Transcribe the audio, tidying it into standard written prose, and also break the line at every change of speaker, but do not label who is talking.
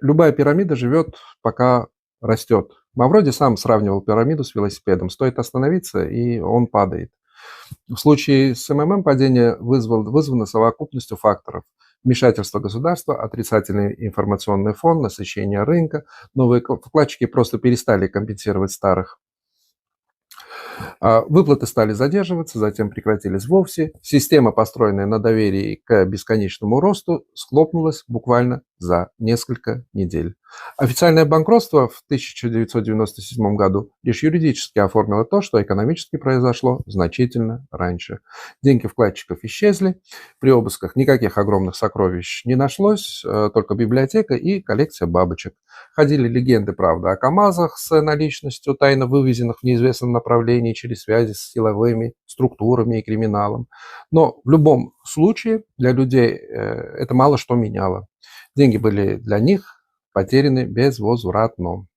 любая пирамида живет, пока растет. Мавроди сам сравнивал пирамиду с велосипедом. Стоит остановиться, и он падает. В случае с МММ падение вызвано совокупностью факторов. Вмешательство государства, отрицательный информационный фон, насыщение рынка. Новые вкладчики просто перестали компенсировать старых. Выплаты стали задерживаться, затем прекратились вовсе. Система, построенная на доверии к бесконечному росту, схлопнулась буквально за несколько недель. Официальное банкротство в 1997 году лишь юридически оформило то, что экономически произошло значительно раньше. Деньги вкладчиков исчезли, при обысках никаких огромных сокровищ не нашлось, только библиотека и коллекция бабочек. Ходили легенды, правда, о КАМАЗах с наличностью, тайно вывезенных в неизвестном направлении через связи с силовыми структурами и криминалом. Но в любом случае для людей это мало что меняло. Деньги были для них потеряны безвозвратно.